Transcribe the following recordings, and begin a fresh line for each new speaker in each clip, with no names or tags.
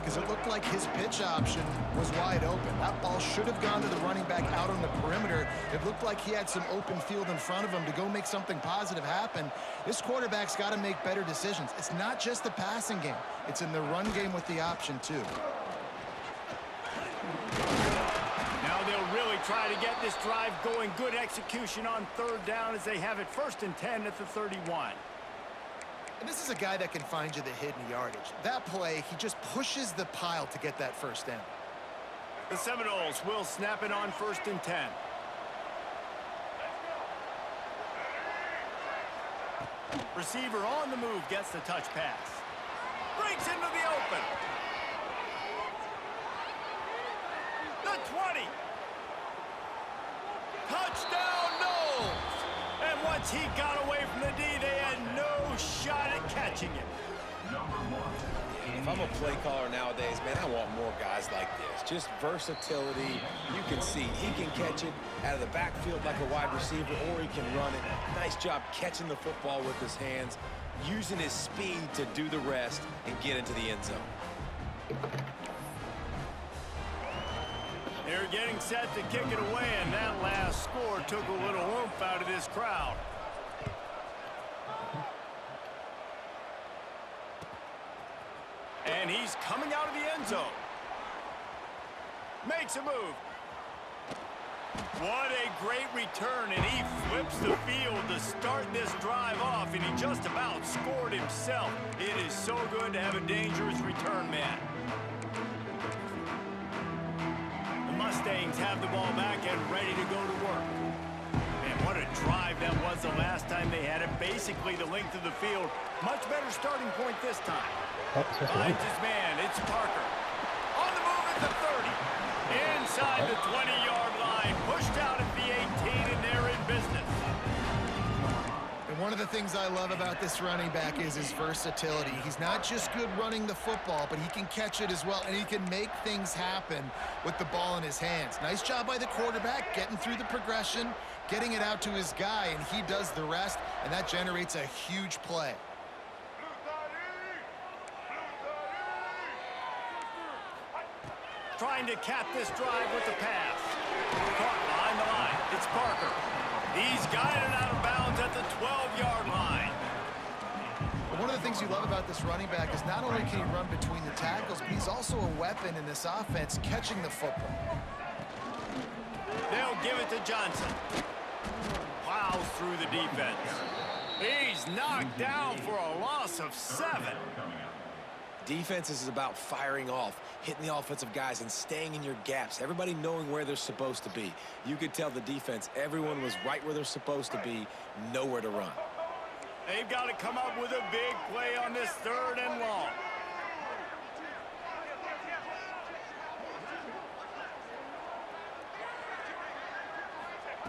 because it looked like his pitch option was wide open. That ball should have gone to the running back out on the perimeter. It looked like he had some open field in front of him to go make something positive happen. This quarterback's got to make better decisions. It's not just the passing game. It's in the run game with the option, too.
Now they'll really try to get this drive going. Good execution on third down as they have it 1st and 10 at the 31.
And this is a guy that can find you the hidden yardage. That play, he just pushes the pile to get that first down.
The Seminoles will snap it on 1st and 10. Receiver on the move gets the touch pass. Breaks into the open. The 20. Touchdown, Knowles. And once he got away from the D, they had no shot at catching him.
If I'm a play caller nowadays, man, I want more guys like this. Just versatility. You can see he can catch it out of the backfield like a wide receiver, or he can run it. Nice job catching the football with his hands, using his speed to do the rest and get into the end zone.
They're getting set to kick it away, and that last score took a little oomph out of this crowd. And he's coming out of the end zone. Makes a move. What a great return, and he flips the field to start this drive off, and he just about scored himself. It is so good to have a dangerous return man. The Mustangs have the ball back and ready to go to work. And what a drive that was the last time they had it. Basically the length of the field. Much better starting point this time. Finds his man. It's Parker. On the move at the 30. Inside the 20-yard line. Pushed out at the 18, and they're in business.
And one of the things I love about this running back is his versatility. He's not just good running the football, but he can catch it as well, and he can make things happen with the ball in his hands. Nice job by the quarterback, getting through the progression, getting it out to his guy, and he does the rest, and that generates a huge play.
Trying to cap this drive with the pass. Caught behind the line. It's Parker. He's guided out of bounds at the 12-yard line.
One of the things you love about this running back is not only can he run between the tackles, but he's also a weapon in this offense catching the football.
They'll give it to Johnson. Plows through the defense. He's knocked down for a loss of 7.
Defense is about firing off, hitting the offensive guys, and staying in your gaps. Everybody knowing where they're supposed to be. You could tell the defense, everyone was right where they're supposed to be, nowhere to run.
They've got to come up with a big play on this 3rd and long.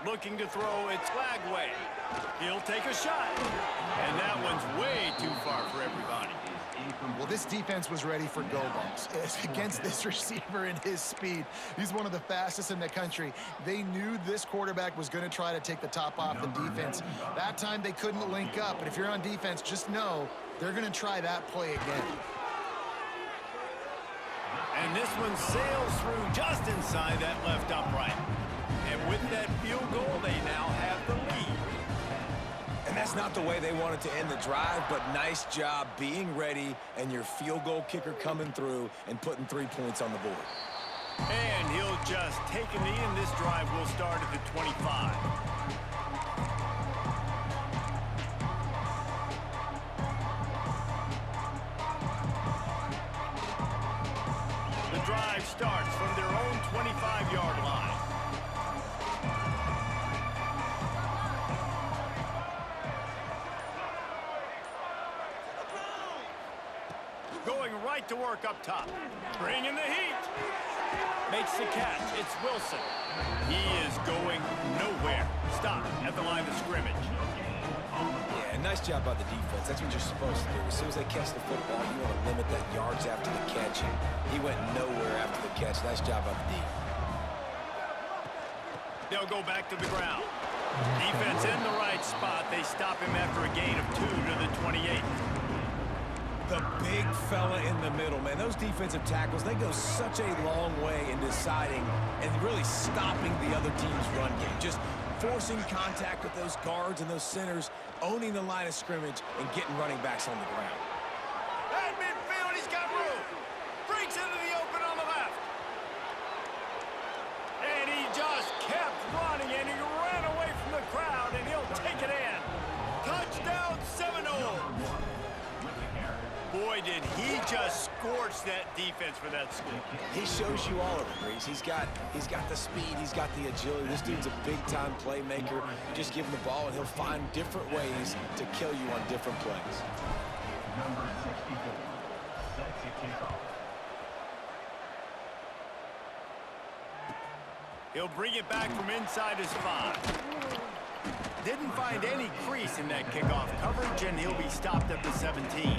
Looking to throw, it's Flagway. He'll take a shot. And that one's way too far for everybody.
Well, this defense was ready for go balls against this receiver and his speed. He's one of the fastest in the country. They knew this quarterback was going to try to take the top off the defense. That time they couldn't link up, but if you're on defense, just know they're going to try that play again.
And this one sails through just inside that left upright. And with that field goal, they now have the lead.
And that's not the way they wanted to end the drive, but nice job being ready and your field goal kicker coming through and putting 3 points on the board.
And he'll just take a knee, and this drive will start at the 25. The drive starts from their own 25-yard line. Going right to work up top. Bringing the heat. Makes the catch. It's Wilson. He is going nowhere. Stop at the line of scrimmage.
Yeah, nice job by the defense. That's what you're supposed to do. As soon as they catch the football, you want to limit that yards after the catch. And he went nowhere after the catch. Nice job by the D.
They'll go back to the ground. Defense in the right spot. They stop him after a gain of 2 to the 28.
The big fella in the middle, man. Those defensive tackles, they go such a long way in deciding and really stopping the other team's run game. Just forcing contact with those guards and those centers, owning the line of scrimmage, and getting running backs on the ground.
At midfield, he's got room. Breaks into the open on the left. And he just kept running, and he ran away from the crowd, and he'll take it in. Touchdown, Seminoles. Boy, did he just scorch that defense for that school.
He shows you all of it, Reese. He's got the speed, he's got the agility. This dude's a big-time playmaker. You just give him the ball, and he'll find different ways to kill you on different plays.
Number 64, sets a kickoff.
He'll bring it back from inside his 5. Didn't find any crease in that kickoff coverage, and he'll be stopped at the 17.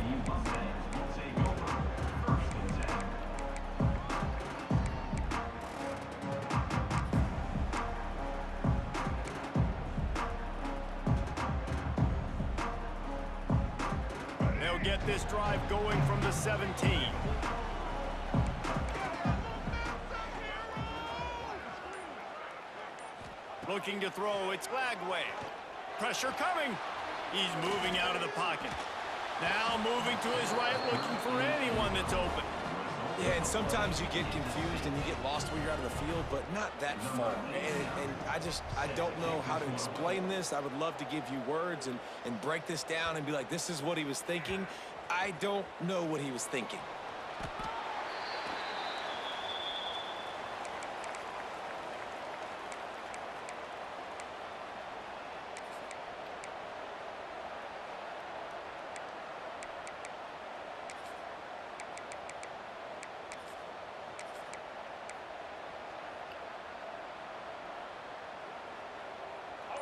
They'll get this drive going from the 17. Looking to throw, it's Lagway. Pressure coming. He's moving out of the pocket. Now moving to his right, looking for anyone that's open.
Yeah, and sometimes you get confused and you get lost when you're out of the field, but not that far. And I don't know how to explain this. I would love to give you words and break this down and be like, this is what he was thinking. I don't know what he was thinking.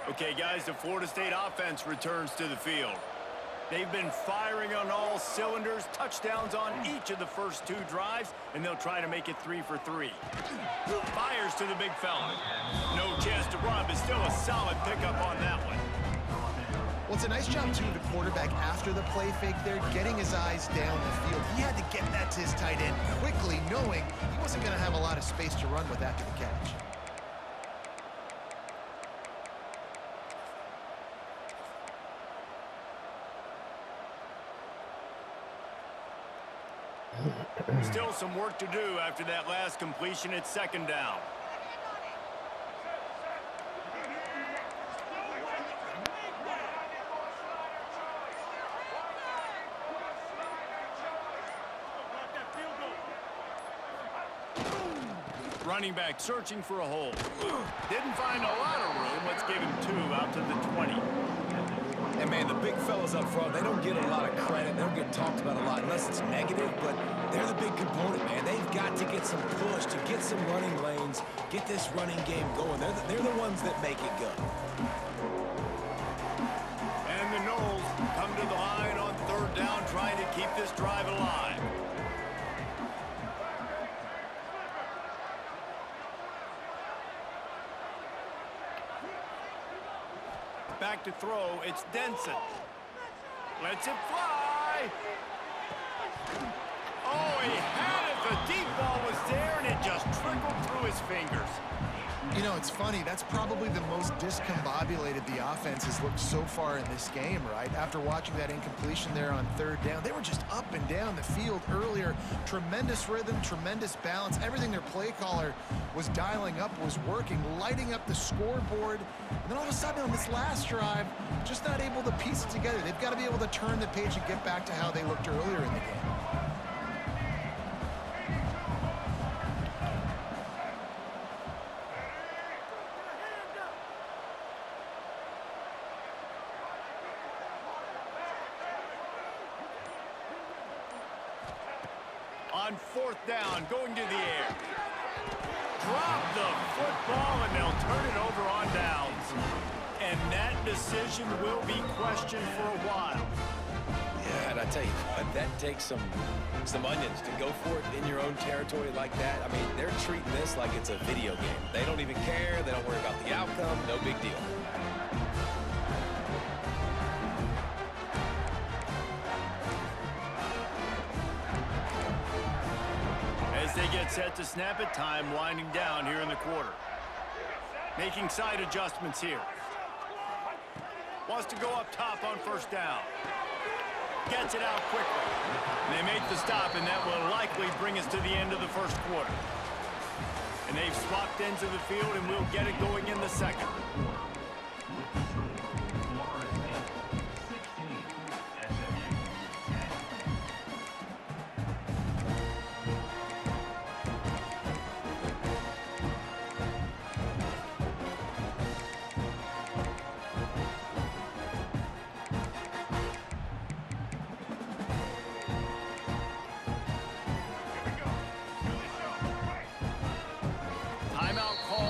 Okay, guys, the Florida State offense returns to the field. They've been firing on all cylinders, touchdowns on each of the first 2 drives, and they'll try to make it 3 for 3. Fires to the big fella. No chance to run, but still a solid pickup on that one.
Well, it's a nice job, too, the quarterback after the play fake there, getting his eyes down the field. He had to get that to his tight end quickly, knowing he wasn't going to have a lot of space to run with after the catch.
Still some work to do after that last completion at 2nd down. Running back searching for a hole. Didn't find a lot of room. Let's give him 2 out to the 20.
And, man, the big fellas up front, they don't get a lot of credit. They don't get talked about a lot unless it's negative, but they're the big component, man. They've got to get some push, to get some running lanes, get this running game going. They're the ones that make it go.
And the Noles come to the line on 3rd down, trying to keep this drive alive. Back to throw, it's Denson. Lets it fly. Oh, he had it. The deep ball was there, and it just trickled through his fingers.
You know, it's funny. That's probably the most discombobulated the offense has looked so far in this game, right? After watching that incompletion there on 3rd down, they were just up and down the field earlier. Tremendous rhythm, tremendous balance. Everything their play caller was dialing up was working, lighting up the scoreboard. And then all of a sudden on this last drive, just not able to piece it together. They've got to be able to turn the page and get back to how they looked earlier in the game.
On 4th down, going to the air. Drop the football, and they'll turn it over on downs. And that decision will be questioned for a while.
Yeah, and I tell you what, that takes some onions to go for it in your own territory like that. I mean, they're treating this like it's a video game. They don't even care. They don't worry about the outcome. No big deal.
they get set to snap it, time winding down here in the quarter. Making side adjustments here. Wants to go up top on first down. Gets it out quickly. And they make the stop, and that will likely bring us to the end of the first quarter. And they've swapped ends of the field, and we'll get it going in the second.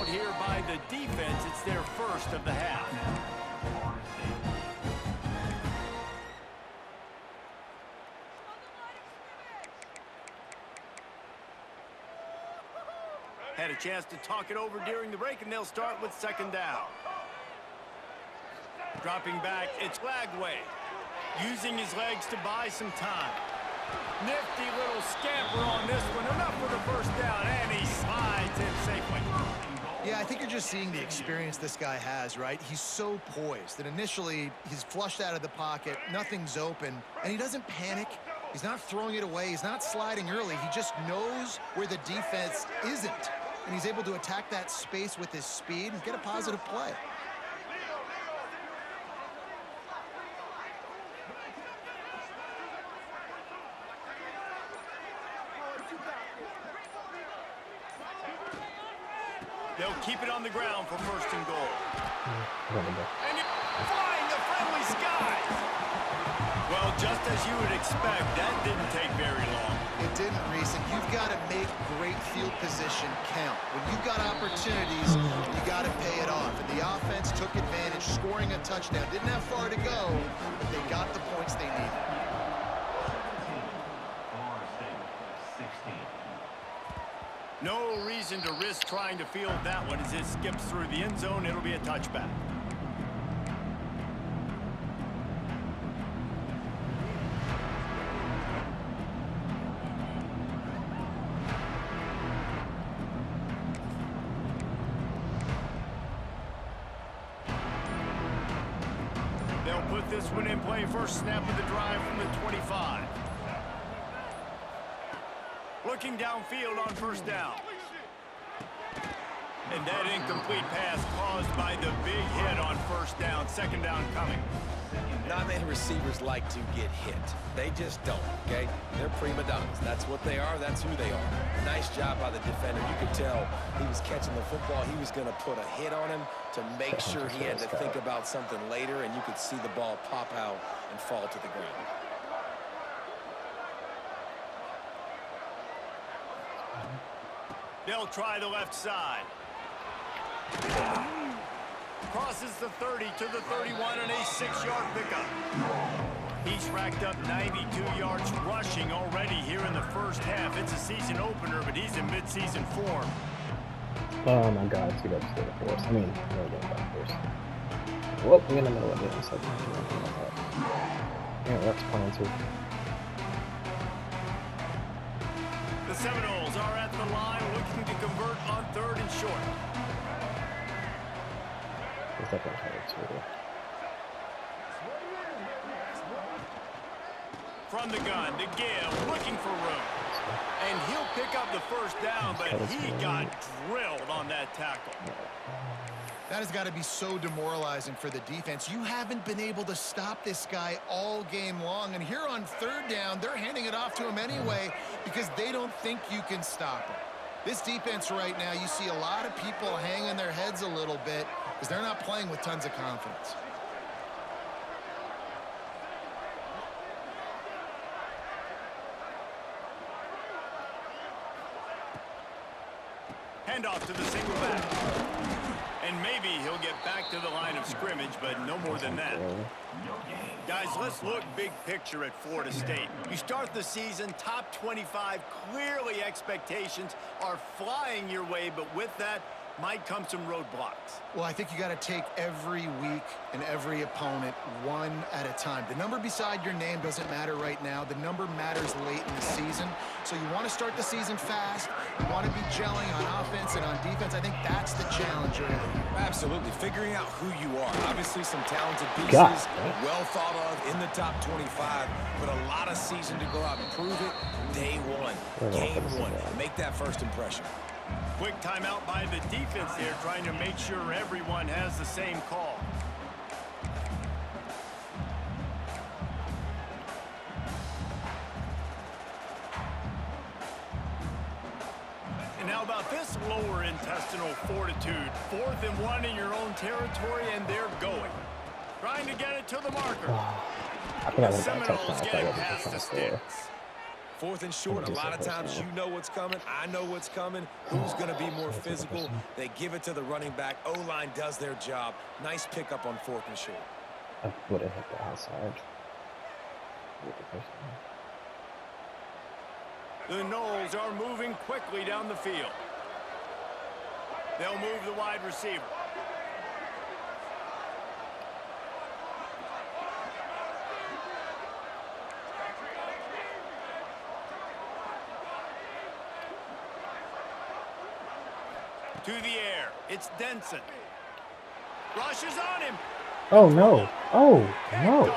Here by the defense, it's their first of the half. Had a chance to talk it over during the break, and they'll start with second down. Dropping back, it's Lagway. Using his legs to buy some time. Nifty little scamper on this one. Enough for the first down, and he slides in safely.
Yeah, I think you're just seeing the experience this guy has, right? He's so poised that initially he's flushed out of the pocket, nothing's open, and he doesn't panic. He's not throwing it away. He's not sliding early. He just knows where the defense isn't, and he's able to attack that space with his speed and get a positive play.
They'll keep it on the ground for first and goal. And you're flying the friendly skies. Well, just as you would expect, that didn't take very long.
It didn't, Reese, and you've got to make great field position count. When you've got opportunities, you got to pay it off. And the offense took advantage, scoring a touchdown. Didn't have far to go, but they got the points they needed.
No reason to risk trying to field that one. As it skips through the end zone, it'll be a touchback. They'll put this one in play. First snap of the drive from the 25. Looking downfield on first down. And that incomplete pass caused by the big hit on first down. Second down coming.
Not many receivers like to get hit. They just don't, okay? They're prima donnas. That's what they are. That's who they are. Nice job by the defender. You could tell he was catching the football. He was going to put a hit on him to make sure he had to think about something later, and you could see the ball pop out and fall to the ground.
They'll try the left side. Crosses the 30 to the 31 and a 6-yard pickup. He's racked up 92 yards rushing already here in the first half. It's a season opener, but he's in midseason form.
Oh my God, he got to the force. I mean, no, he got first. Whoop, I'm in the middle of it. So yeah, that's fine too.
The Seminoles are at the line looking to convert on third and short.
It's definitely hard too.
From the gun, the give, looking for room. And he'll pick up the first down, but he got drilled on that tackle.
That has got to be so demoralizing for the defense. You haven't been able to stop this guy all game long. And here on third down, they're handing it off to him anyway because they don't think you can stop him. This defense right now, you see a lot of people hanging their heads a little bit because they're not playing with tons of confidence.
Handoff to the single back. And maybe he'll get back to the line of scrimmage, but no more than that. Guys, let's look big picture at Florida State. You start the season top 25. Clearly expectations are flying your way, but with that, might come some roadblocks.
Well, I think you got to take every week and every opponent one at a time. The number beside your name doesn't matter right now. The number matters late in the season. So you want to start the season fast. You want to be gelling on offense and on defense. I think that's the challenge early.
Absolutely. Figuring out who you are. Obviously, some talented pieces,
God.
well thought of in the top 25, but a lot of season to go out and prove it. Day one, game one. Make that first impression.
Quick timeout by the defense there, trying to make sure everyone has the same call. And how about this lower intestinal fortitude? 4th and 1 in your own territory, and they're going. Trying to get it to the marker.
I think I
The
would have got a
Seminoles
touchdown if I
getting
wasn't
past the
trying to score.
sticks.
4th and short, a lot of times you know what's coming. I know what's coming. Who's going to be more physical? They give it to the running back. O-line does their job. Nice pickup on 4th and short.
I would have hit the outside.
The Noles are moving quickly down the field. They'll move the wide receiver. To the air. It's Denson. Rushes on him.
Oh no! Oh no!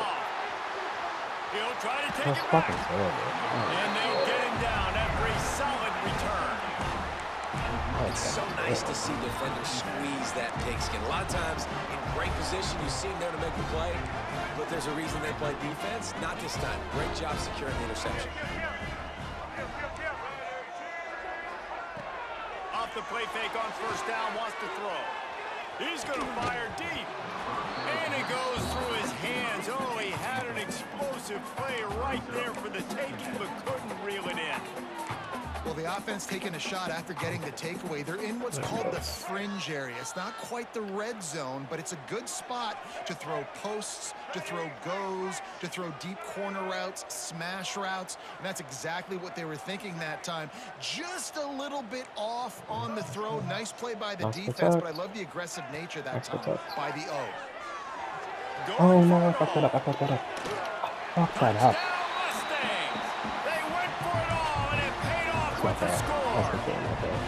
He'll try to take
That's
it
fucking
back.
terrible.
And they'll get him down after a solid return.
It's so nice to see defenders squeeze that pigskin. A lot of times, in great position, you see them there to make the play, but there's a reason they play defense. Not this time. Great job securing the interception.
Off the play fake on 1st down, wants to throw. He's going to fire deep. And it goes through his hands. Oh, he had an explosive play right there for the taking, but couldn't reel it in.
Well, the offense taking a shot after getting the takeaway. They're in what's called the fringe area. It's not quite the red zone, but it's a good spot to throw posts, to throw goes, to throw deep corner routes, smash routes. And that's exactly what they were thinking that time. Just a little bit off on the throw. Nice play by the defense, but I love the aggressive nature that time by the O.
Oh no, I fucked that up. I fucked that up. Fuck that up.
Mustangs. They went for it all, and it paid off
Not
with the
bad. That's the
score.
game right there.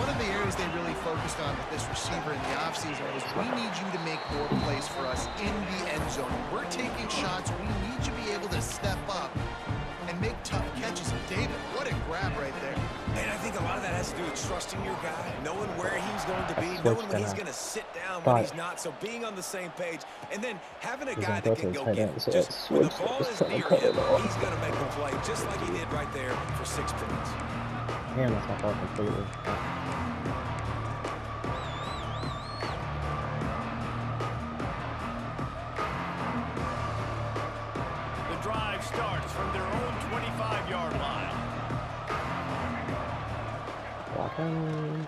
One of the areas they really focused on with this receiver in the offseason was we need you to make more plays for us in the end zone. We're taking shots. We need you to be able to step up and make tough catches. And David, what a grab right there.
And I think a lot of that has to do with trusting your guy, knowing where he's going to be, knowing when he's going to sit down, when he's not. So being on the same page, and then having a guy that can go get it. Just when the ball is near him, he's going to make the play, just like he did right there for 6 points.
Damn, that's my fault completely.
The drive starts from their own 25-yard line.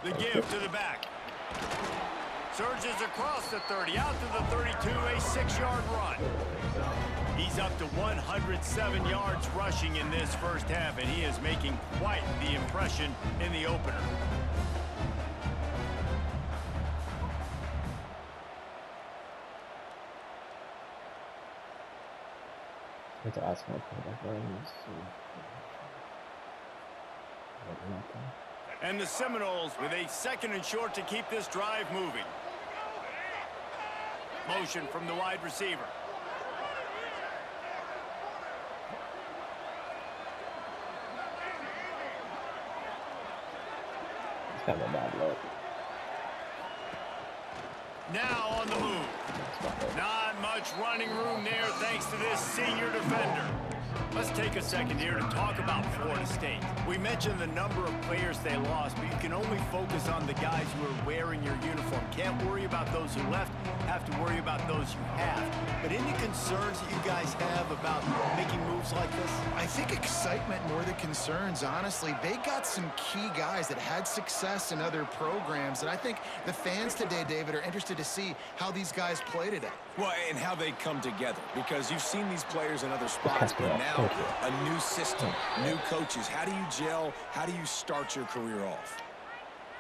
The give to the back. Surges across the 30, out to the 32, a 6-yard run. He's up to 107 yards rushing in this first half, and he is making quite the impression in the opener.
I have to ask my quarterback where he is.
And the Seminoles with a 2nd and short to keep this drive moving. Motion from the wide receiver.
He's got a bad look.
Now on the move. Not much running room there thanks to this senior defender. Let's take a second here to talk about Florida State. We mentioned the number of players they lost, but you can only focus on the guys who are wearing your uniform. Can't worry about those who left, have to worry about those you have. But any concerns that you guys have about making moves like this?
I think excitement more than concerns, honestly. They got some key guys that had success in other programs, and I think the fans today, David, are interested to see how these guys play today.
Well, and how they come together, because you've seen these players in other spots, but now a new system, new coaches. How do you gel? How do you start your career off?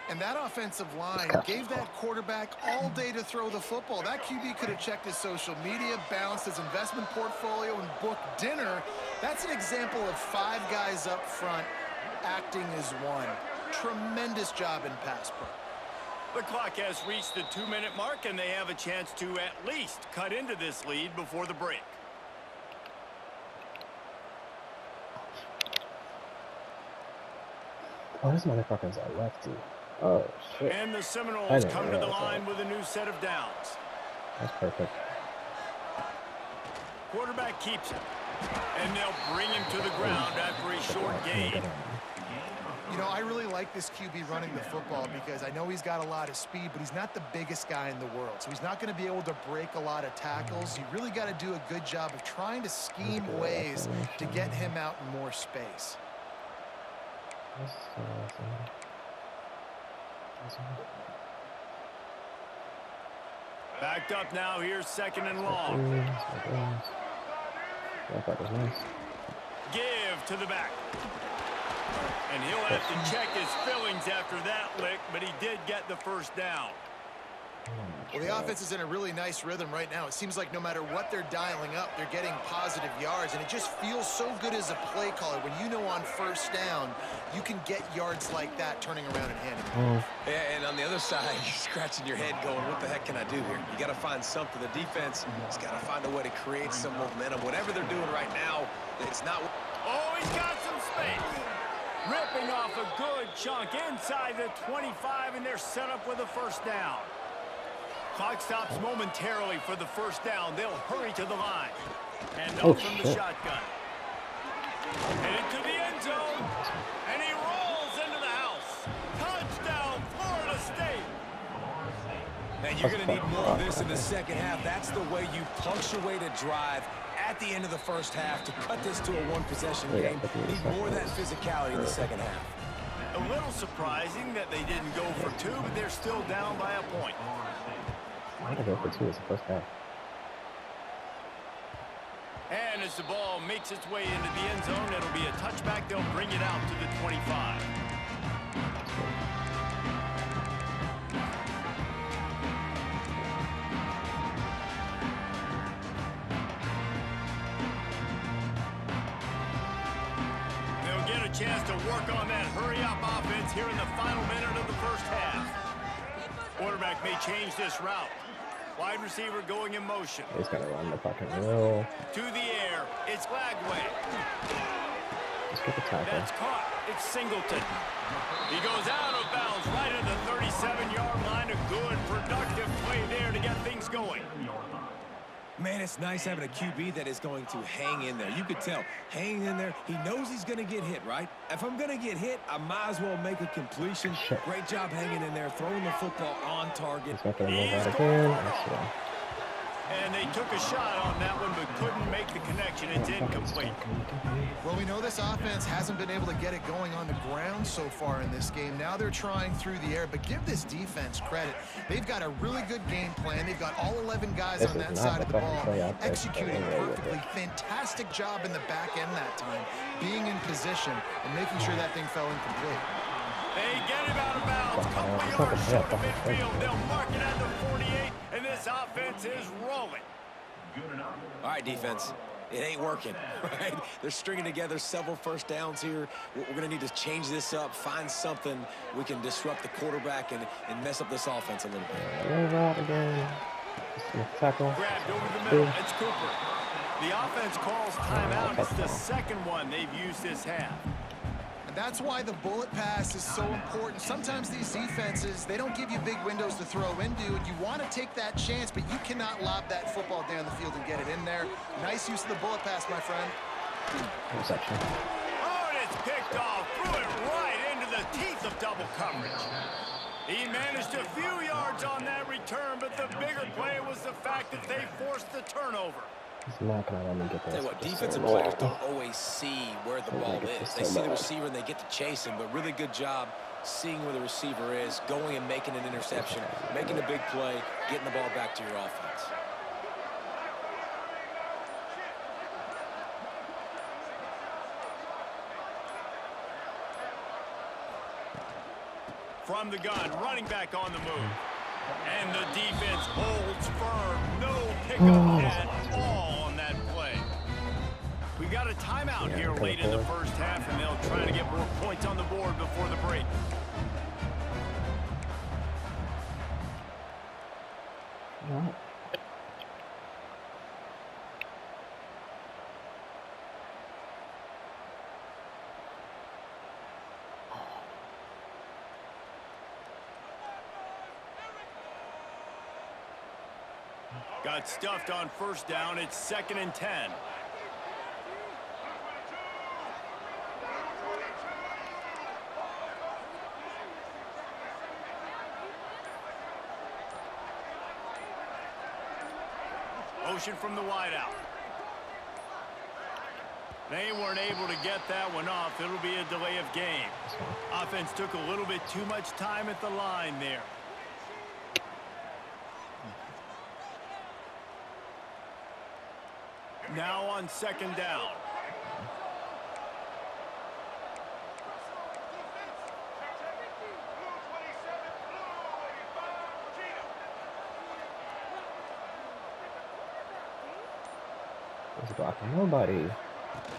And that offensive line gave that quarterback all day to throw the football. That QB could have checked his social media, balanced his investment portfolio, and booked dinner. That's an example of 5 guys up front acting as one. Tremendous job in pass pro.
The clock has reached the 2-minute mark, and they have a chance to at least cut into this lead before the break.
Oh, this motherfucker's a lefty. Oh, shit.
And the Seminoles come to the line with a new set of downs.
That's perfect.
Quarterback keeps it. And they'll bring him to the ground after a short gain.
You know, I really like this QB running the football because I know he's got a lot of speed, but he's not the biggest guy in the world. So he's not going to be able to break a lot of tackles. You really got to do a good job of trying to scheme ways to get him out in more space.
Backed up now, here's 2nd and long. Give to the back. And he'll have to check his fillings after that lick, but he did get the first down.
Well, the offense is in a really nice rhythm right now. It seems like no matter what they're dialing up, they're getting positive yards, and it just feels so good as a play caller when you know on first down you can get yards like that turning around and handing it.
Yeah, and on the other side, you're scratching your head going, what the heck can I do here? You got to find something. The defense has got to find a way to create some momentum. Whatever they're doing right now, it's not...
Oh, he's got some space. Ripping off a good chunk inside the 25, and they're set up with a first down. Clock stops momentarily for the first down. They'll hurry to the line. And up from the shotgun. Headed to the end zone. And he rolls into the house. Touchdown, Florida State.
And you're going to need more of this in the second half. That's the way you punctuate a drive at the end of the first half to cut this to a one-possession game. You need more of that physicality in the second half.
A little surprising that they didn't go for 2, but they're still down by a point.
I had to go for 2 as the first half.
And as the ball makes its way into the end zone, it'll be a touchback. They'll bring it out to the 25. They'll get a chance to work on that hurry-up offense here in the final minute of the first half. Quarterback may change this route. Wide receiver going in motion.
He's going to run the fucking roll.
To the air. It's Flagway.
Let's get the tackle.
That's caught. It's Singleton. He goes out of bounds right at the 37-yard line. A good, productive play there to get things going.
Man, it's nice having a QB that is going to hang in there. You could tell, hanging in there, he knows he's going to get hit, right? If I'm going to get hit, I might as well make a completion. Great job hanging in there, throwing the football on target.
He's not going to move out again.
And they took a shot on that one, but couldn't make the connection. It's incomplete.
Well, we know this offense hasn't been able to get it going on the ground so far in this game. Now they're trying through the air, but give this defense credit. They've got a really good game plan. They've got all 11 guys on that side of the ball executing perfectly. Fantastic job in the back end that time, being in position and making sure that thing fell incomplete.
They get him out of bounds. Couple yards short of midfield. They'll mark it at the 48, and this offense is rolling.
All right, defense. It ain't working, right? They're stringing together several first downs here. We're going to need to change this up, find something we can disrupt the quarterback and mess up this offense a little bit.
Move out again. Tackle.
Grabbed over the middle. It's Cooper. The offense calls timeout. It's the second one they've used this half.
That's why the bullet pass is so important. Sometimes these defenses, they don't give you big windows to throw into, and you want to take that chance, but you cannot lob that football down the field and get it in there. Nice use of the bullet pass, my friend.
Interception.
Oh, and it's picked off. Threw it right into the teeth of double coverage. He managed a few yards on that return, but the bigger play was the fact that they forced the turnover.
He's not going to let me get this.
Tell you what, defensive players don't always see where the ball is. They see the receiver and they get to chase him, but really good job seeing where the receiver is, going and making an interception, making a big play, getting the ball back to your offense.
from the gun, running back on the move. And the defense holds firm. No pickup at all on that play. We got a timeout here late in the first half, and they'll try to get more points on the board before the break. Got stuffed on first down. It's 2nd and 10. Motion from the wideout. They weren't able to get that one off. It'll be a delay of game. Offense took a little bit too much time at the line there. Now on 2nd down.
He's blocking nobody.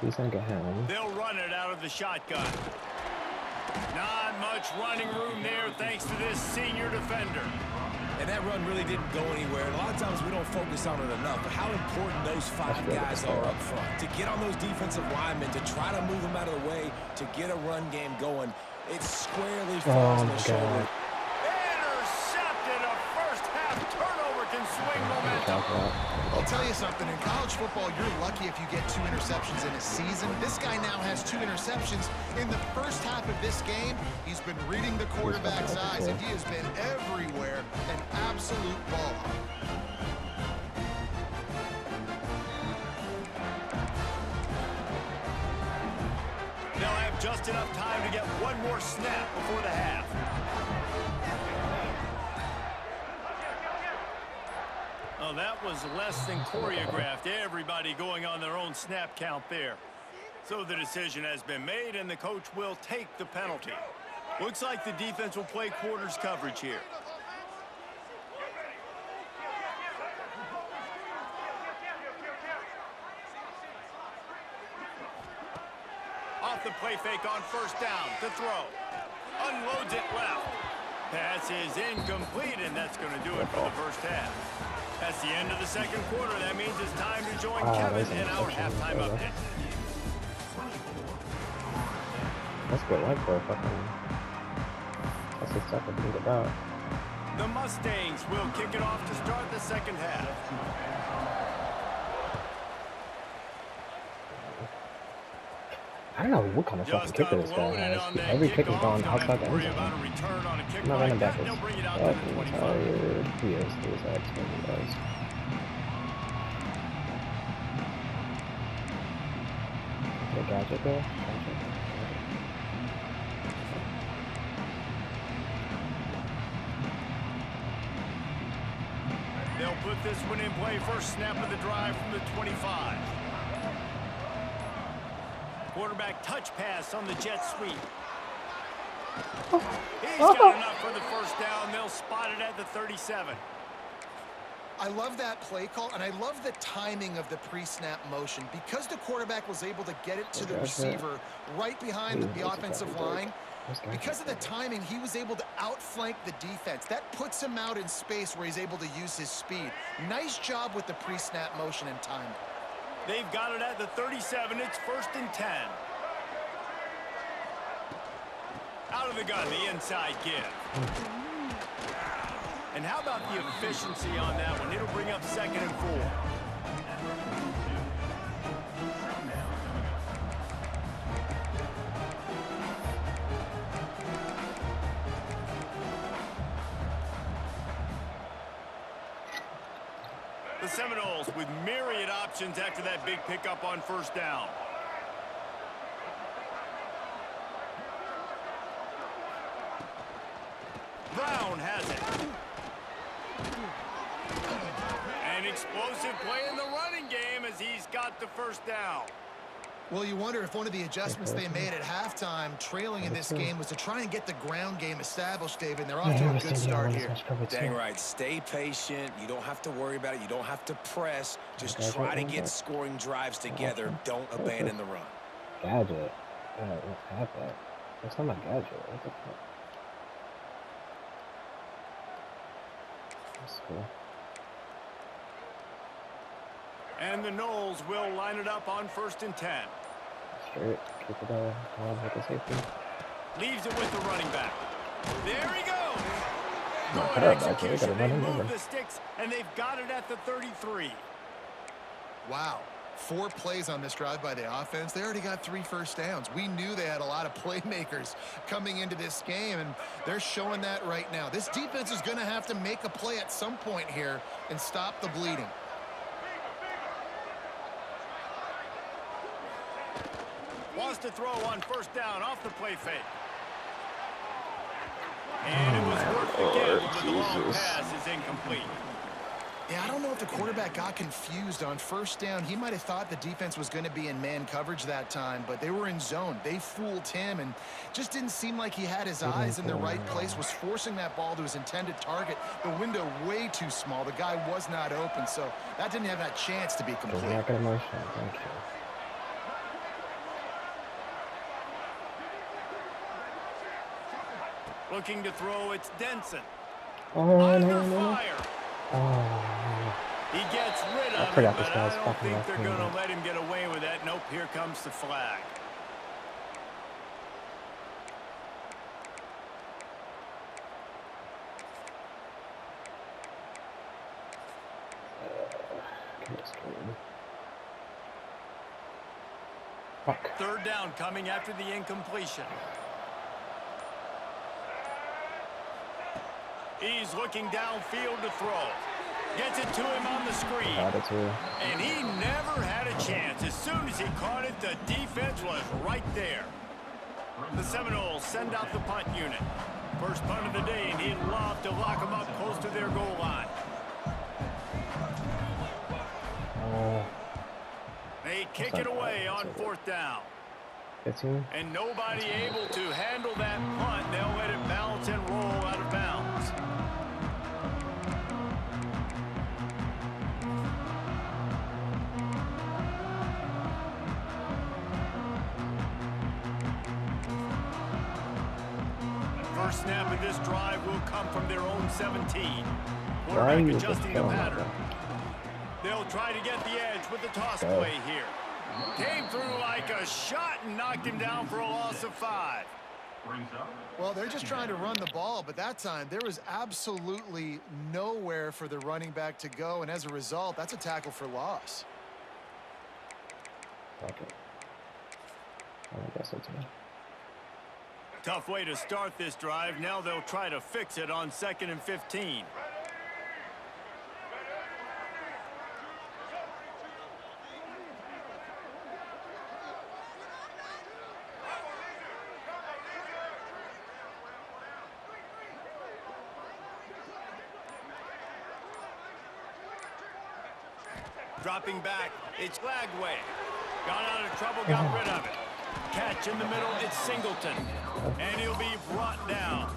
He's gonna get him.
They'll run it out of the shotgun. Not much running room there thanks to this senior defender.
And that run really didn't go anywhere. And a lot of times we don't focus on it enough, but how important those 5 guys are up front. To get on those defensive linemen, to try to move them out of the way, to get a run game going, it squarely falls on the shoulder.
Intercepted. A first half turnover can swing momentum.
I'll tell you something, in college football, you're lucky if you get 2 interceptions in a season. This guy now has 2 interceptions. In the first half of this game, he's been reading the quarterback's eyes, and he has been everywhere, an absolute ball hawk.
They'll have just enough time to get one more snap before the half. Oh, that was less than choreographed. Everybody going on their own snap count there. So the decision has been made, and the coach will take the penalty. Looks like the defense will play quarters coverage here. Off the play fake on first down to throw. Unloads it left. Pass is incomplete, and that's going to do it for the first half. That's the end of the second quarter. That means it's time to join Kevin in our halftime update.
That's good life for a fucking. That's the stuff I think about.
The Mustangs will kick it off to start the second half.
I don't know what kind of fucking kicker this guy has. Every kick is going outside the end zone. I'm not running back. Fucking tired. He is. That's what he does. Okay, gotcha there.
They'll put this one in play. First snap of the drive from the 25. Quarterback touch pass on the jet sweep. He's got enough for the first down. They'll spot it at the 37.
I love that play call, and I love the timing of the pre-snap motion. Because the quarterback was able to get it to the receiver right behind the offensive line, because of the timing, he was able to outflank the defense. That puts him out in space where he's able to use his speed. Nice job with the pre-snap motion and timing.
They've got it at the 37. It's 1st and 10. Out of the gun, the inside give. And how about the efficiency on that one? It'll bring up 2nd and 4. The Seminoles with myriad options after that big pickup on first down. Brown has it. An explosive play in the running game as he's got the first down.
Well, you wonder if one of the adjustments they made at halftime, trailing in this game, was to try and get the ground game established, David. And they're off to a good start here.
Dang right. Stay patient. You don't have to worry about it. You don't have to press. Just try to get scoring drives together. Don't abandon the run.
Gadget. Let's have that. That's not my gadget. What the fuck? That's cool.
And the Knowles will line it up on 1st and 10.
Straight. Keep it on with the safety.
Leaves it with the running back. There he goes.
Not
Good
bad,
execution. They
over.
move the sticks, and they've got it at the 33.
Wow. 4 plays on this drive by the offense. They already got 3 first downs. We knew they had a lot of playmakers coming into this game, and they're showing that right now. This defense is going to have to make a play at some point here and stop the bleeding.
Wants to throw on 1st down off the play fake. And it was worth the gamble, but the long pass is incomplete.
Yeah, I don't know if the quarterback got confused on 1st down. He might have thought the defense was going to be in man coverage that time, but they were in zone. They fooled him and just didn't seem like he had his eyes in the right place, was forcing that ball to his intended target. The window way too small. The guy was not open, so that didn't have that chance to be complete.
Thank you.
Looking to throw, it's Denson.
Under fire.
He gets rid of it, but I don't think they're going to let him get away with that. Nope, here comes the flag.
Fuck.
3rd down coming after the incompletion. He's looking downfield to throw. Gets it to him on the screen. And he never had a chance. As soon as he caught it, the defense was right there. The Seminoles send out the punt unit. First punt of the day, and he'd love to lock them up close to their goal line. They kick it away on 4th down.
15.
And nobody able to handle that punt. They'll let it bounce and roll out of bounds. First snap of this drive will come from their own 17. Quarterback adjusting the pattern. They'll try to get the edge with the toss play here. Came through like a shot and knocked him down for a loss of 5.
Well, they're just trying to run the ball, but that time there was absolutely nowhere for the running back to go, and as a result, that's a tackle for loss.
Okay. I guess that's it.
Tough way to start this drive. Now they'll try to fix it on 2nd and 15. Dropping back, it's Lagway. Got out of trouble, got rid of it. Catch in the middle, it's Singleton. And he'll be brought down.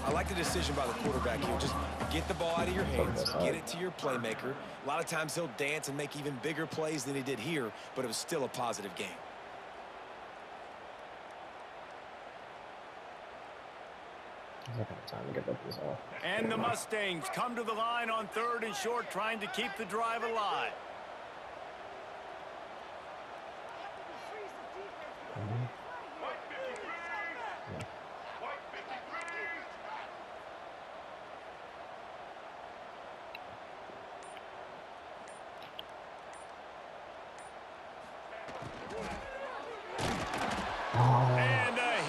I like the decision by the quarterback here. Just get the ball out of your hands, get it to your playmaker. A lot of times he'll dance and make even bigger plays than he did here, but it was still a positive game.
Time to get this off.
And the Mustangs come to the line on 3rd and short, trying to keep the drive alive.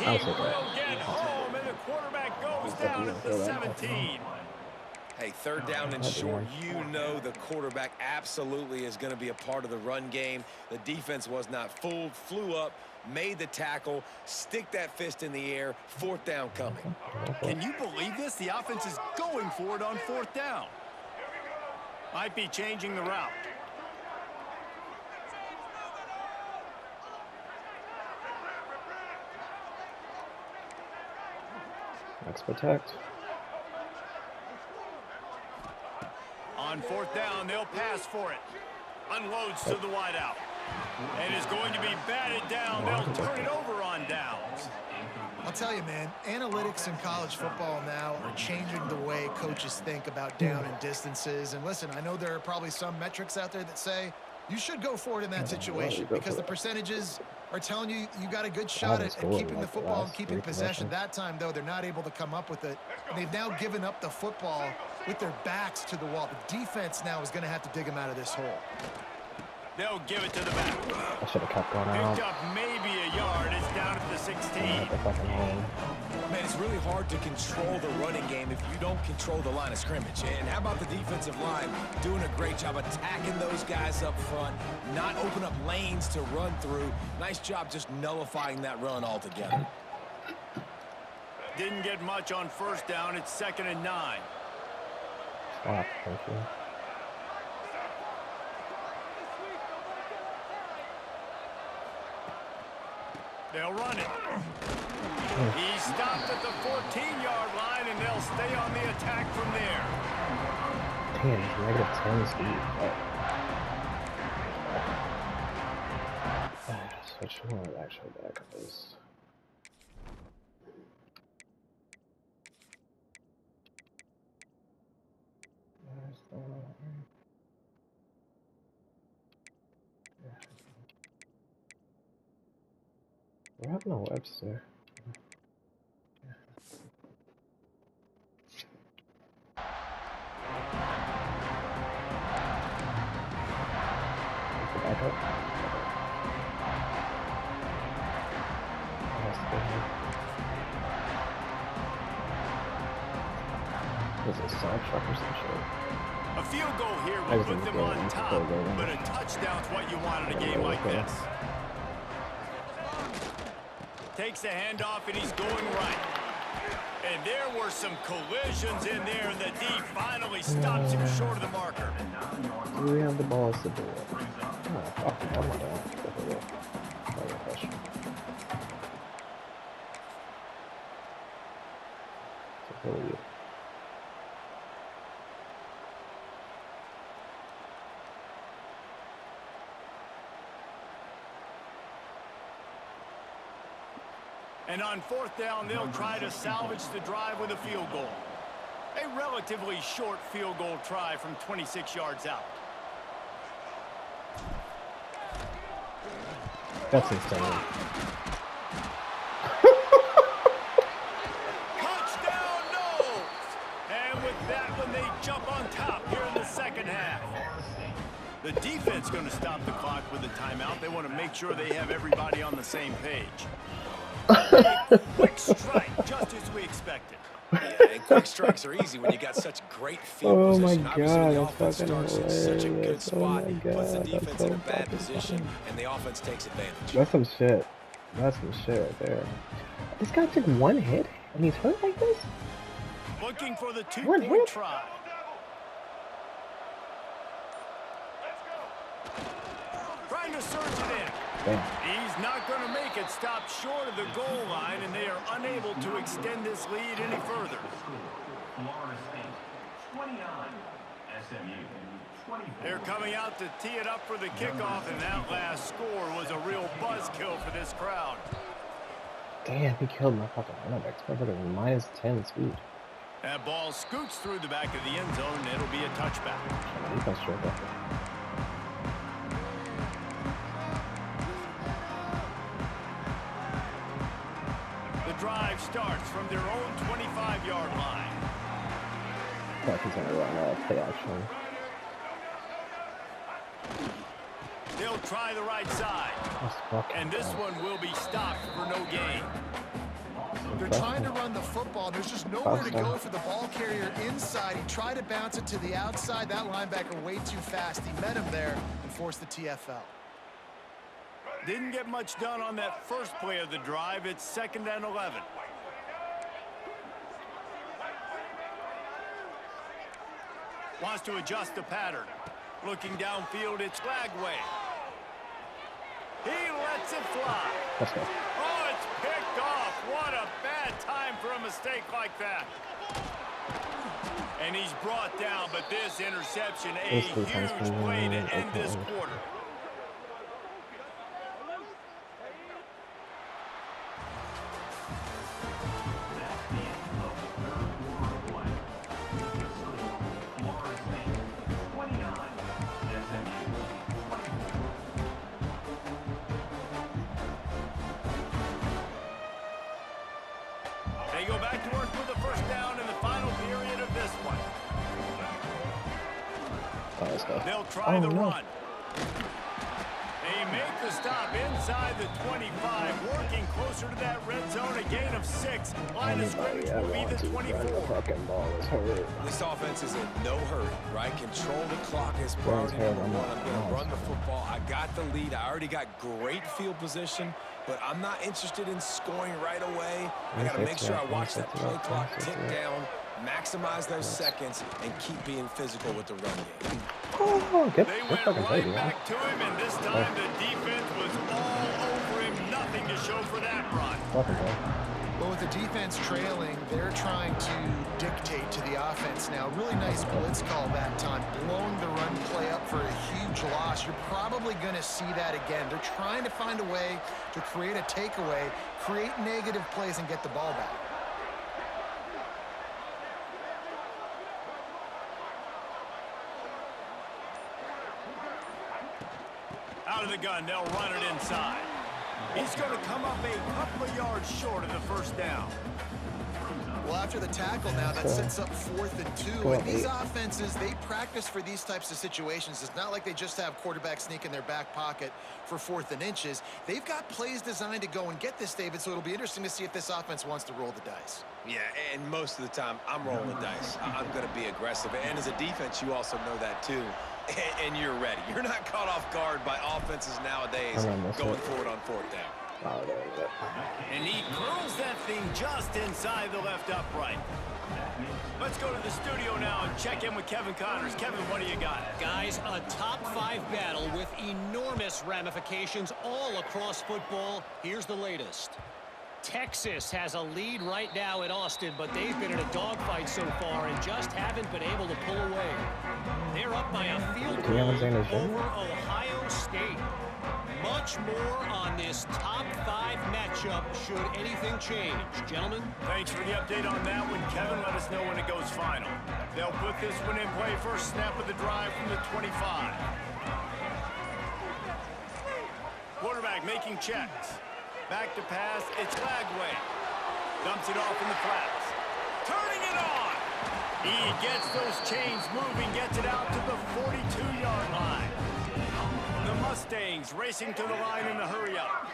And he will get home, and the quarterback goes down at the 17.
Hey, 3rd down and short, you know the quarterback absolutely is going to be a part of the run game. The defense was not fooled, flew up, made the tackle, stick that fist in the air, 4th down coming.
Can you believe this? The offense is going for it on 4th down. Might be changing the route.
Let's protect.
On fourth down, they'll pass for it. Unloads to the wideout. And is going to be batted down. They'll turn it over on downs.
I'll tell you, man, analytics in college football now are changing the way coaches think about down and distances. And listen, I know there are probably some metrics out there that say you should go for it in that situation because the percentages are telling you you got a good shot at keeping the football and keeping possession. That time, though, they're not able to come up with it. And they've now given up the football with their backs to the wall. The defense now is going to have to dig them out of this hole.
They'll give it to the back.
I should have kept going out.
Picked up maybe a yard. It's down at the 16.
Man, it's really hard to control the running game if you don't control the line of scrimmage. And how about the defensive line doing a great job attacking those guys up front, not open up lanes to run through. Nice job just nullifying that run altogether.
Didn't get much on first down. It's 2nd and 9.
Stop, thank you.
They'll run it. He stopped at the 14-yard line, and they'll stay on the attack from there.
Damn, it's negative 10 speed. Switch to one actual back of this. We're having a Webster. Back up. Is it a side truck or some shit?
A field goal here will put them on top, but a touchdown's what you want in a game like this. Takes the handoff, and he's going right. And there were some collisions in there, and the D finally stops him short of the marker.
Do we have the balls to do it? Oh, fuck, I'm not going to go for it. That's a question. So, who are you?
And on fourth down, they'll try to salvage the drive with a field goal. A relatively short field goal try from 26 yards out.
That's insane.
Touchdown, no! And with that one, they jump on top here in the second half. The defense going to stop the clock with a timeout. They want to make sure they have everybody on the same page. A quick strike, just as we expected.
Yeah, and quick strikes are easy when you got such great field position. Obviously, when the offense starts in such a good spot, puts the defense in a bad position, and the offense takes advantage.
That's some shit. That's some shit right there. This guy took one hit, and he's hurt like this?
Looking for the two-point try. Trying to surge it in.
Damn.
He's not going to make it. Stop short of the goal line, and they are unable to extend this lead any further.
Florida State, 29. SMU, 24.
They're coming out to tee it up for the kickoff, and that last score was a real buzzkill for this crowd.
Damn, he killed my fucking running back. It's like a minus 10 speed.
That ball scoots through the back of the end zone, and it'll be a touchback.
Defense straight back.
Drive starts from their own 25-yard line.
I feel like he's gonna run play action.
They'll try the right side. And this one will be stopped for no gain.
They're trying to run the football. There's just nowhere to go for the ball carrier inside. He tried to bounce it to the outside. That linebacker way too fast. He met him there and forced the TFL.
Didn't get much done on that first play of the drive. It's 2nd and 11. Wants to adjust the pattern. Looking downfield, it's Lagway. He lets it fly. Oh, it's picked off. What a bad time for a mistake like that. And he's brought down, but this interception, a huge play to end this quarter. They go back to work with the first down in the final period of this one. They'll try the run. They make the stop inside the 25, working closer to that red zone, a gain of 6. Line of scrimmage will be the 24.
This offense is in no hurry, right? Control the clock is priority number one. I'm going to run the football. I got the lead. I already got great field position, but I'm not interested in scoring right away. I got to make sure I watch that play clock tick down, maximize those seconds, and keep being physical with the run game.
They went right back to him, and this time the defense was all over him. Nothing to show for that run.
Well, with the defense trailing, they're trying to dictate to the offense now. Really nice blitz call that time, blowing the run play up for a huge loss. You're probably going to see that again. They're trying to find a way to create a takeaway, create negative plays, and get the ball back.
Out of the gun, they'll run it inside. He's going to come up a couple of yards short of the first down.
Well, after the tackle now, that sets up 4th and 2. And these offenses, they practice for these types of situations. It's not like they just have quarterbacks sneak in their back pocket for 4th and inches. They've got plays designed to go and get this, David, so it'll be interesting to see if this offense wants to roll the dice.
Yeah, and most of the time, I'm rolling the dice. I'm going to be aggressive. And as a defense, you also know that too. And you're ready. You're not caught off guard by offenses nowadays going forward on 4th down.
And he curls that thing just inside the left upright. Let's go to the studio now and check in with Kevin Connors. Kevin, what do you got?
Guys, a top 5 battle with enormous ramifications all across football. Here's the latest. Texas has a lead right now in Austin, but they've been in a dogfight so far and just haven't been able to pull away. They're up by a field goal over Ohio State. Much more on this top 5 matchup should anything change. Gentlemen?
Thanks for the update on that one, Kevin. Let us know when it goes final. They'll put this one in play first snap of the drive from the 25. Quarterback making checks. Back to pass, it's Lagway. Dumps it off in the flats. Turning it on! He gets those chains moving, gets it out to the 42-yard line. The Mustangs racing to the line in the hurry-up.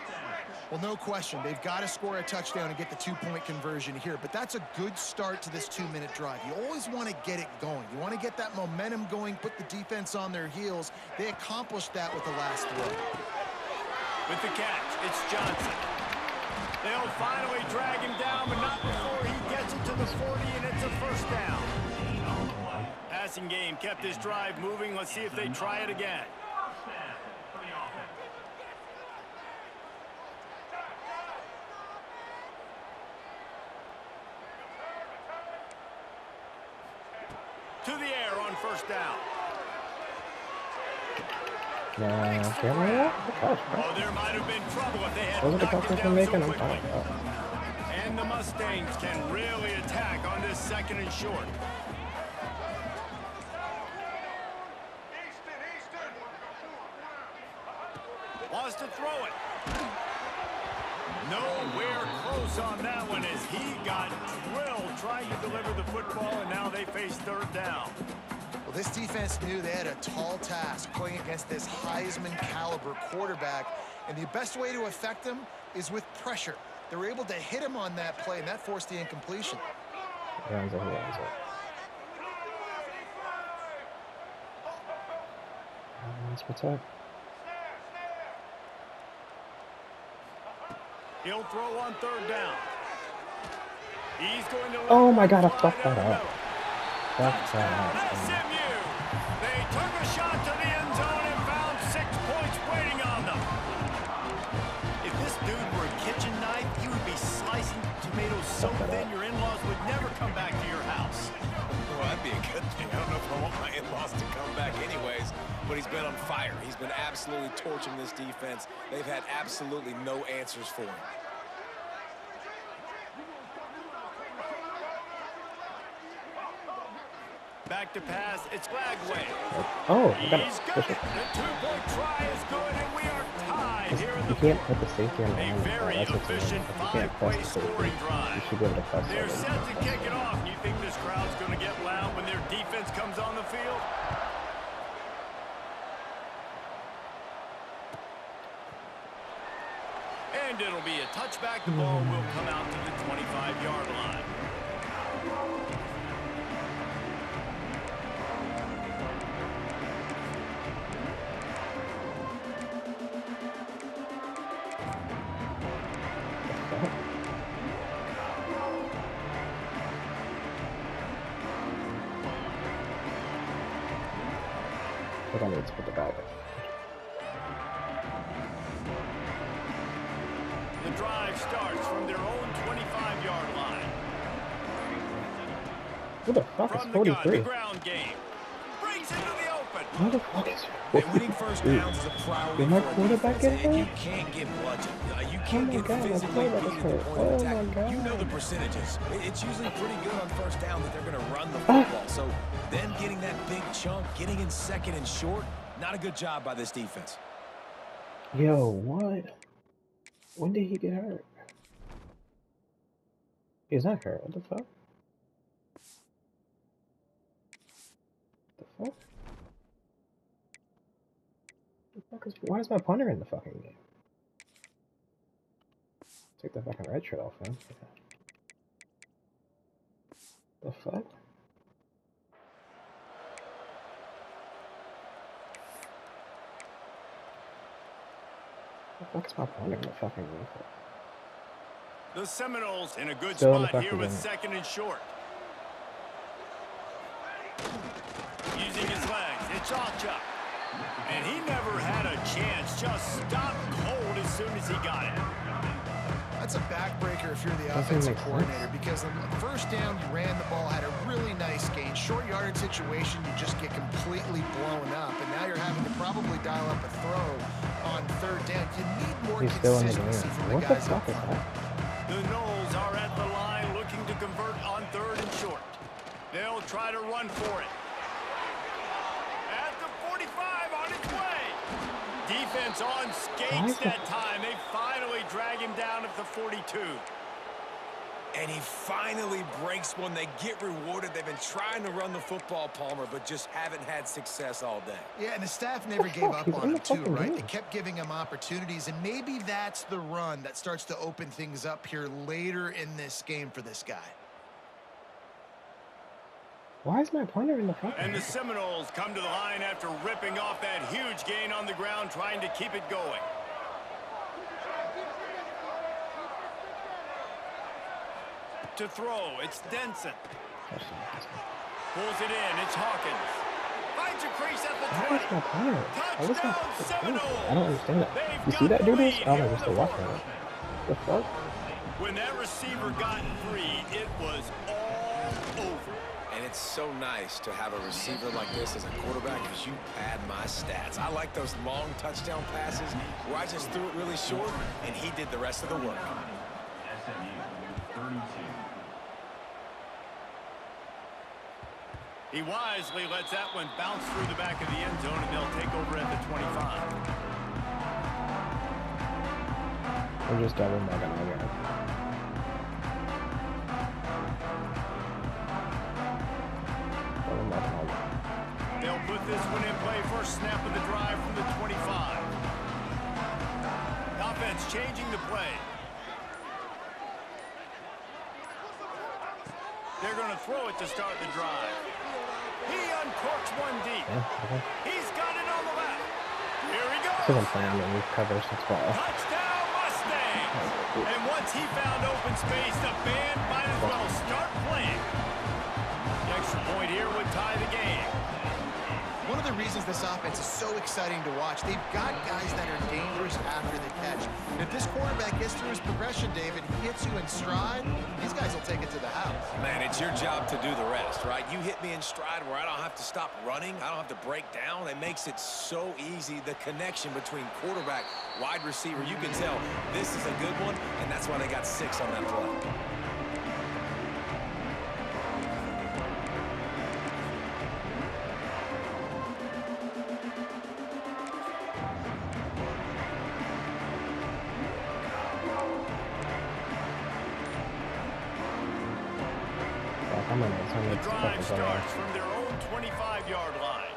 Well, no question. They've got to score a touchdown and get the 2-point conversion here, but that's a good start to this 2-minute drive. You always want to get it going. You want to get that momentum going, put the defense on their heels. They accomplished that with the last throw.
With the catch, it's Johnson. They'll finally drag him down, but not before he gets it to the 40, and it's a first down. Passing game kept this drive moving. Let's see if they try it again. To the air on first down.
Oh, there
might have been trouble if they had knocked it down so quickly. And the Mustangs can really attack on this 2nd and short. Wants to throw it. Nowhere close on that one as he got drilled trying to deliver the football, and now they face 3rd down.
Well, this defense knew they had a tall task playing against this Heisman-caliber quarterback, and the best way to affect him is with pressure. They were able to hit him on that play, and that forced the incompletion.
What's up?
He'll throw on 3rd down. He's going to...
Oh my God, I fucked that up.
SMU. They took a shot to the end zone and found 6 points waiting on them. If this dude were a kitchen knife, he would be slicing to tomatoes so thin your in-laws would never come back to your house.
Well, that'd be a good thing. I don't know if I want my in-laws to come back anyways, but he's been on fire. He's been absolutely torching this defense. They've had absolutely no answers for him.
Back to pass, it's Flagway.
Oh, I got it.
He's got it. The two-point try is good, and we are tied here in the
You can't put the safety on the
A
line.
very
That's what's
efficient
annoying. You can't press
five-way
the safety.
scoring drive.
You should be able to press
They're
it.
set to kick it off. You think this crowd's going to get loud when their defense comes on the field? And it'll be a touchback. The ball will come out to the 25-yard line.
I don't need to put the bag in.
The drive starts from their own 25-yard line.
Who the fuck is
From the gun,
43?
the ground game. Brings into the open.
Who the fuck is
And winning first downs is a priority
Did my
for a
quarterback
defense,
get
and you
hurt?
can't get bludgeoned. You
Oh
can't
my
get
God, my
physically
quarterback
beat
is
at the
hurt.
point of
Oh
attack.
my God.
You know the percentages. It's usually pretty good on first down that they're going to run the football. So then getting that big chunk, getting in second and short, not a good job by this defense.
Yo, what? When did he get hurt? He's not hurt. What the fuck? The fuck? The fuck is? Why is my punter in the fucking game? Take the fucking red shirt off, man. The fuck? The fuck is my punter in the fucking game for?
The Seminoles in a good
Still in the
spot here
fucking
with
game.
second and short. Using his legs, it's Ocha. And he never had a chance. Just stopped cold as soon as he got it.
That's a backbreaker if you're the
Doesn't
offensive
make
coordinator, because on the first down, you ran the ball, had a really nice gain. Short yardage situation, you just get completely blown up, and now you're having to probably dial up a throw on third down. You need more
He's still in the
consistency
game.
from the
What the
guys up
fuck is
front.
that?
The Noles are at the line looking to convert on third and short. They'll try to run for it. At the 45 on its way. Defense on skates that time. They finally drag him down at the 42.
And he finally breaks one. They get rewarded. They've been trying to run the football, Palmer, but just haven't had success all day.
Yeah, and the staff never gave up
He's
on
in
him,
the
too,
fucking
right?
game.
They kept giving him opportunities, and maybe that's the run that starts to open things up here later in this game for this guy.
Why is my punter in the fucking
And the
game?
Seminoles come to the line after ripping off that huge gain on the ground, trying to keep it going. To throw, it's Denson. Pulls it in, it's Hawkins. Finds a crease at the
Why is
20.
my punter? Why is my
Touchdown,
punter?
Seminoles.
I don't understand that.
They've
You see
got
that
the
dude?
lead
Oh,
here
I'm
in
just
the
watching
fourth.
it. The fuck?
When that receiver got free, it was all over.
And it's so nice to have a receiver like this as a quarterback because you pad my stats. I like those long touchdown passes where I just threw it really short and he did the rest of the work.
SMU 32.
He wisely lets that one bounce through the back of the end zone, and they'll take over at the 25.
We're just double mugging all guys. Double mugging all guys.
They'll put this one in play. First snap of the drive from the 25. Offense changing the play. They're going to throw it to start the drive. He uncorks one deep.
Yeah, okay.
He's got it on the left. Here he
Because I'm
goes.
playing and we cover since well.
Touchdown Mustangs. And once he found open space, the band might as well start playing. The extra point here would tie the game.
One of the reasons this offense is so exciting to watch. They've got guys that are dangerous after the catch. And if this quarterback gets through his progression, David, hits you in stride, these guys will take it to the house.
Man, it's your job to do the rest, right? You hit me in stride where I don't have to stop running. I don't have to break down. It makes it so easy. The connection between quarterback, wide receiver, you can tell this is a good one, and that's why they got 6 on that play.
The drive starts from their own 25-yard line.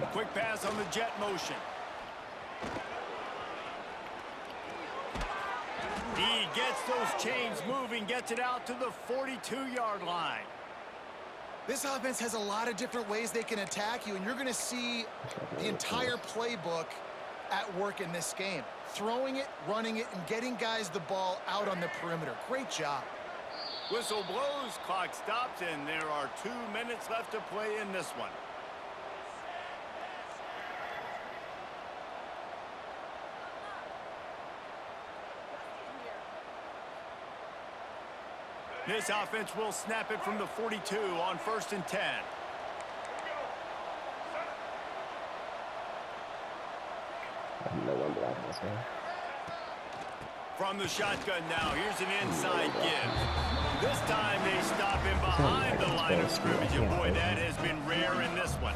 A quick pass on the jet motion. He gets those chains moving, gets it out to the 42-yard line.
This offense has a lot of different ways they can attack you, and you're going to see the entire playbook at work in this game. Throwing it, running it, and getting guys the ball out on the perimeter. Great job.
Whistle blows, clock stops, and there are 2 minutes left to play in this one. This offense will snap it from the 42 on 1st and 10.
No one blocking this man.
From the shotgun now, here's an inside give. This time they stop him behind the line of scrimmage, and boy, that has been rare in this one.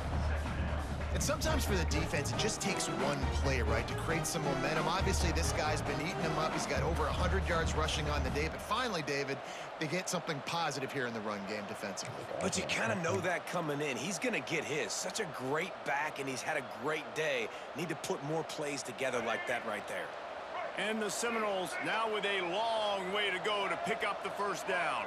And sometimes for the defense, it just takes one play, right, to create some momentum. Obviously, this guy's been eating them up. He's got over 100 yards rushing on the day. But finally, David, they get something positive here in the run game defensively.
But you kind of know that coming in. He's going to get his. Such a great back, and he's had a great day. Need to put more plays together like that right there.
And the Seminoles now with a long way to go to pick up the first down.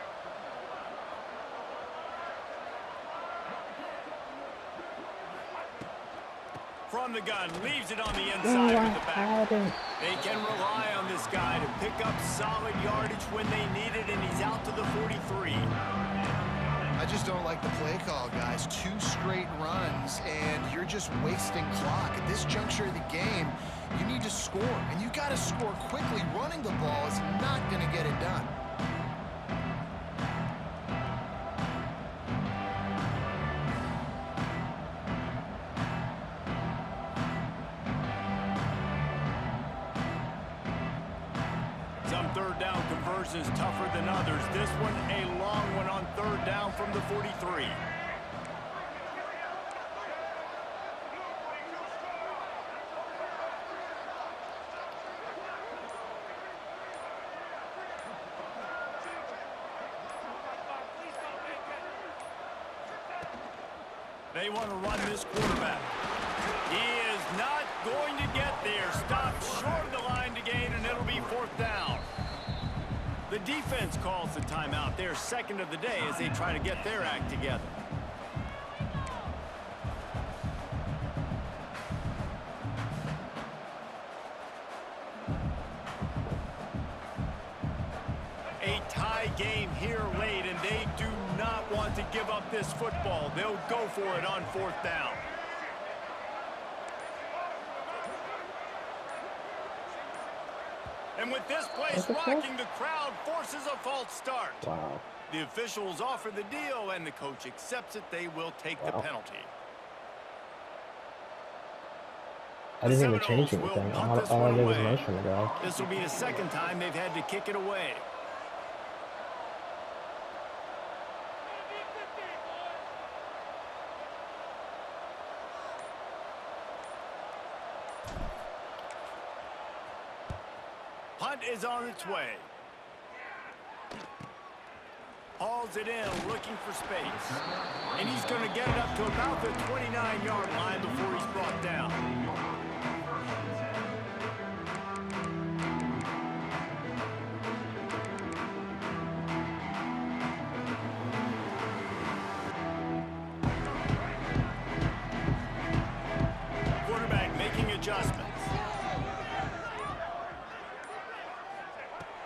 From the gun, leaves it on the inside with the back. They can rely on this guy to pick up solid yardage when they need it, and he's out to the 43.
I just don't like the play call, guys. 2 straight runs, and you're just wasting clock. At this juncture of the game, you need to score, and you got to score quickly. Running the ball is not going to get it done.
Some third down conversions tougher than others. This one a long one on 3rd down from the 43. They want to run this quarterback. He is not going to get there. Stopped short of the line to gain, and it'll be 4th down. The defense calls the timeout. Their second of the day as they try to get their act together. A tie game here late, and they do not want to give up this football. They'll go for it on 4th down. And with this place rocking, the crowd forces a false start.
Wow.
The officials offer the deal, and the coach accepts it. They will take the penalty.
I didn't even change anything. All I did was motion the guy.
This will be the 2nd time they've had to kick it away. Punt is on its way. Hauls it in, looking for space. And he's going to get it up to about the 29-yard line before he's brought down. Quarterback making adjustments.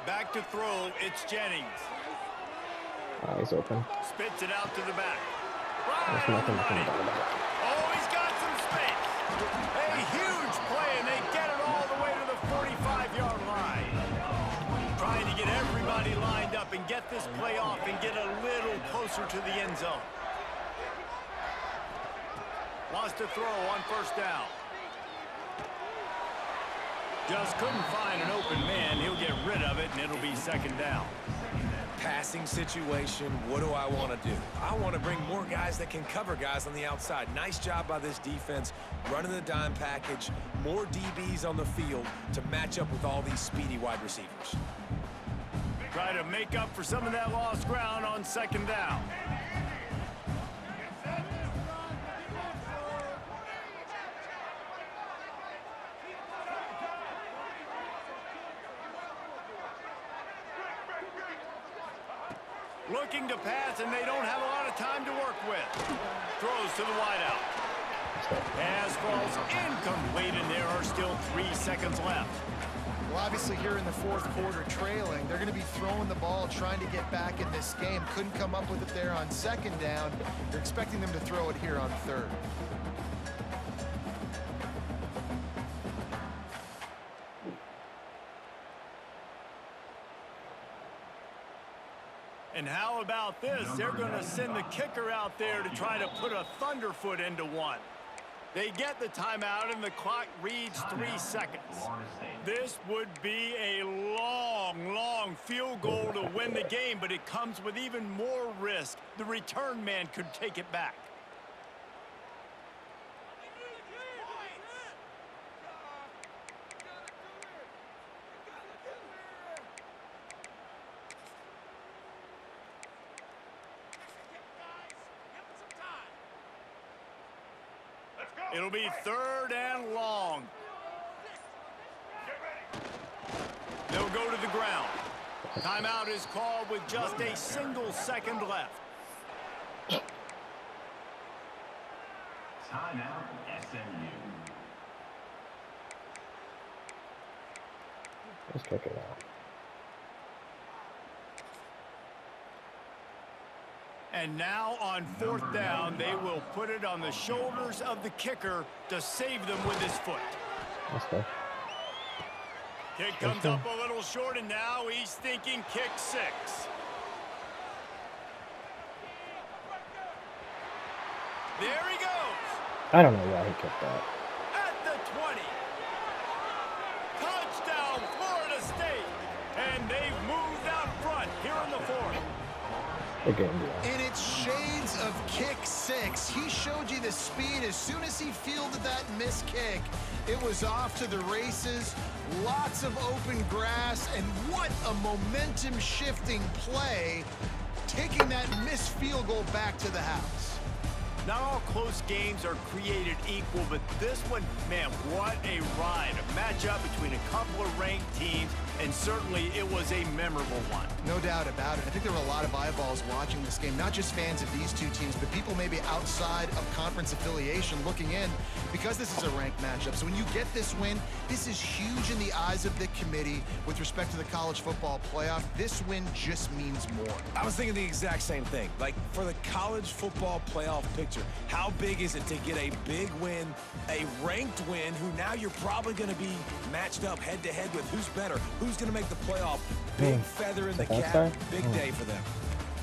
Back to throw, it's Jennings.
He's open.
Spits it out to the back.
There's nothing to do about it.
A huge play, and they get it all the way to the 45-yard line. Trying to get everybody lined up and get this play off and get a little closer to the end zone. Wants to throw on first down. Just couldn't find an open man. He'll get rid of it, and it'll be second down.
Passing situation, what do I want to do? I want to bring more guys that can cover guys on the outside. Nice job by this defense, running the dime package, more DBs on the field to match up with all these speedy wide receivers.
Try to make up for some of that lost ground on second down. Looking to pass, and they don't have a lot of time to work with. Throws to the wideout. Pass falls incomplete, and there are still 3 seconds left.
Well, obviously here in the fourth quarter trailing, they're going to be throwing the ball, trying to get back in this game. Couldn't come up with it there on second down. They're expecting them to throw it here on third.
And how about this? They're going to send the kicker out there to try to put a thunderfoot into one. They get the timeout, and the clock reads 3 seconds. This would be a long, long field goal to win the game, but it comes with even more risk. The return man could take it back. It'll be third and long. They'll go to the ground. Timeout is called with just a single second left.
Timeout, SMU.
Let's kick it out.
And now on fourth down, they will put it on the shoulders of the kicker to save them with his foot.
Let's go.
Kick comes up a little short, and now he's thinking kick 6. There he goes.
I don't know why he kicked that.
At the 20. Touchdown, Florida State. And they've moved out front here in the fourth.
And it's shades of kick 6. He showed you the speed. As soon as he fielded that missed kick, it was off to the races. Lots of open grass, and what a momentum-shifting play, taking that missed field goal back to the house.
Not all close games are created equal, but this one, man, what a ride. A matchup between a couple of ranked teams, and certainly it was a memorable one.
No doubt about it. I think there were a lot of eyeballs watching this game, not just fans of these two teams, but people maybe outside of conference affiliation looking in, because this is a ranked matchup. So when you get this win, this is huge in the eyes of the committee with respect to the college football playoff. This win just means more.
I was thinking the exact same thing. Like, for the college football playoff picture, how big is it to get a big win, a ranked win, who now you're probably going to be matched up head-to-head with who's better, who's going to make the playoff. Big feather in the cap, big day for them.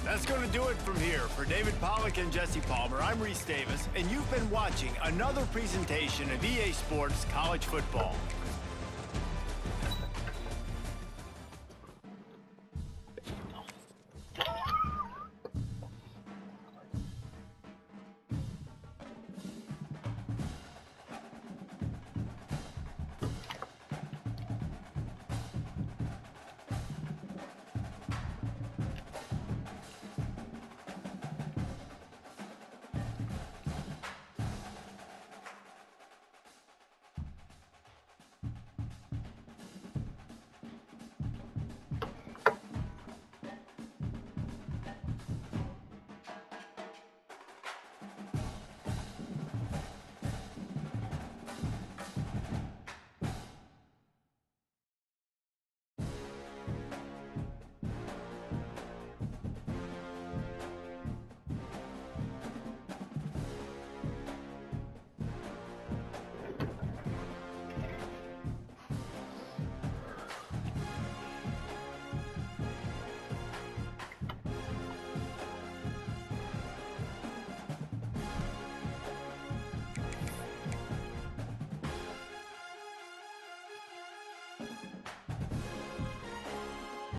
That's going to do it from here. For David Pollack and Jesse Palmer, I'm Reese Davis, and you've been watching another presentation of EA Sports College Football.